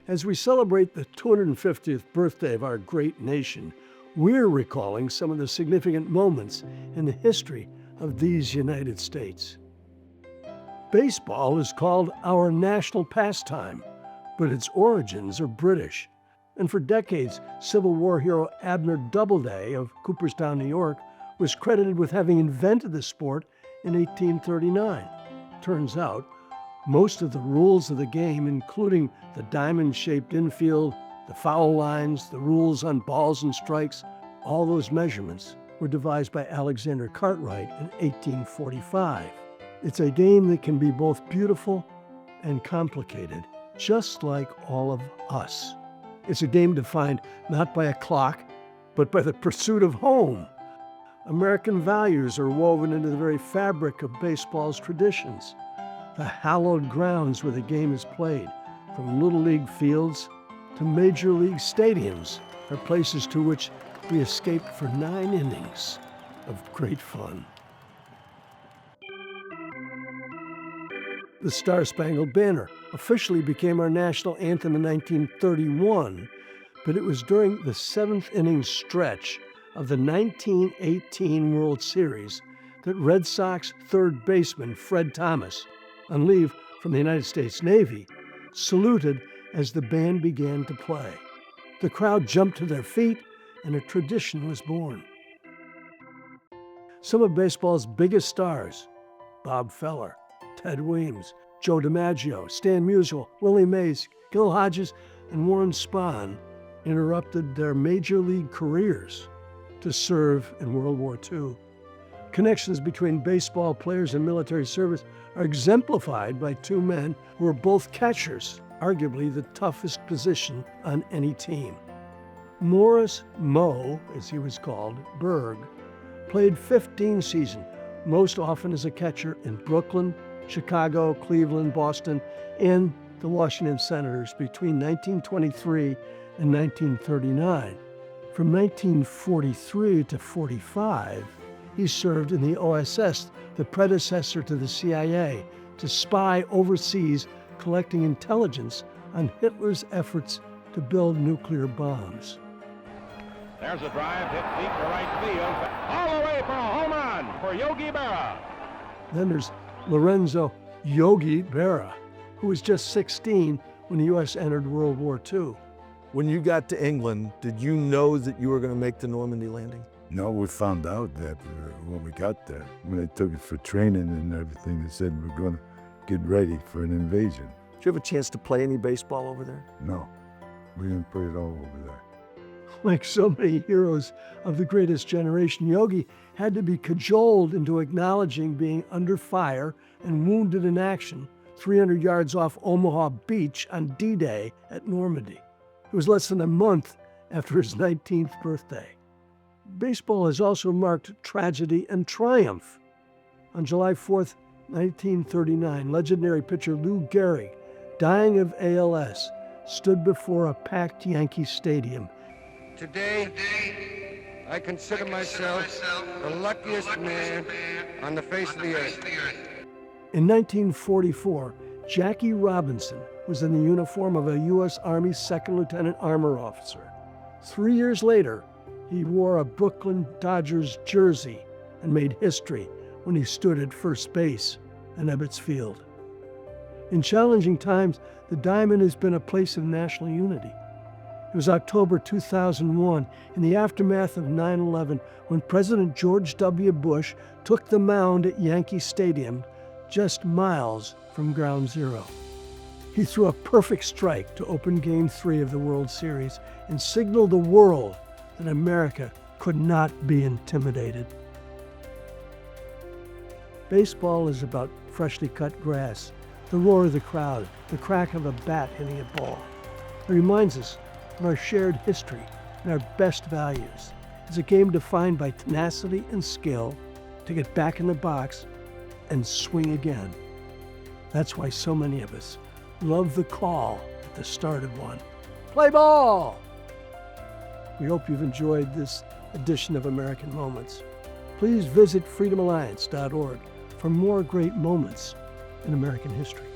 As we celebrate the 250th birthday of our great nation, we're recalling some of the significant moments in the history of these United States. Baseball is called our national pastime, but its origins are British. And for decades, Civil War hero Abner Doubleday of Cooperstown, New York, was credited with having invented the sport in 1839. Turns out, most of the rules of the game, including the diamond-shaped infield, the foul lines, the rules on balls and strikes, all those measurements were devised by Alexander Cartwright in 1845. It's a game that can be both beautiful and complicated, just like all of us. It's a game defined not by a clock, but by the pursuit of home. American values are woven into the very fabric of baseball's traditions. The hallowed grounds where the game is played, from Little League fields to Major League stadiums, are places to which we escaped for 9 innings of great fun. The Star-Spangled Banner officially became our national anthem in 1931, but it was during the 7th inning stretch of the 1918 World Series that Red Sox third baseman Fred Thomas, on leave from the United States Navy, saluted as the band began to play. The crowd jumped to their feet, and a tradition was born. Some of baseball's biggest stars, Bob Feller, Ted Weems, Joe DiMaggio, Stan Musial, Willie Mays, Gil Hodges, and Warren Spahn, interrupted their major league careers to serve in World War II. Connections between baseball players and military service are exemplified by 2 men who were both catchers, arguably the toughest position on any team. Morris Moe, as he was called, Berg, played 15 seasons, most often as a catcher in Brooklyn, Chicago, Cleveland, Boston, and the Washington Senators between 1923 and 1939. From 1943 to 45, he served in the OSS, the predecessor to the CIA, to spy overseas, collecting intelligence on Hitler's efforts to build nuclear bombs. There's a drive hit deep to right field, all the way for a home run for Yogi Berra. Then there's Lorenzo Yogi Berra, who was just 16 when the U.S. entered World War II. When you got to England, did you know that you were going to make the Normandy landing? No, we found out that when we got there. When they took it for training and everything, they said we're going to get ready for an invasion. Did you have a chance to play any baseball over there? No, we didn't put it all over there. Like so many heroes of the greatest generation, Yogi had to be cajoled into acknowledging being under fire and wounded in action 300 yards off Omaha Beach on D-Day at Normandy. It was less than a month after his 19th birthday. Baseball has also marked tragedy and triumph. On July 4th, 1939, legendary pitcher Lou Gehrig, dying of ALS, stood before a packed Yankee Stadium. Today, I consider myself the luckiest man on the face of the earth. In 1944, Jackie Robinson was in the uniform of a U.S. Army 2nd Lieutenant Armor Officer. 3 years later, he wore a Brooklyn Dodgers jersey and made history when he stood at first base in Ebbets Field. In challenging times, the diamond has been a place of national unity. It was October 2001, in the aftermath of 9/11, when President George W. Bush took the mound at Yankee Stadium, just miles from Ground Zero. He threw a perfect strike to open Game 3 of the World Series and signaled the world that America could not be intimidated. Baseball is about freshly cut grass, the roar of the crowd, the crack of a bat hitting a ball. It reminds us of our shared history and our best values. It's a game defined by tenacity and skill to get back in the box and swing again. That's why so many of us love the call at the start of one. Play ball! We hope you've enjoyed this edition of American Moments. Please visit freedomalliance.org for more great moments in American history.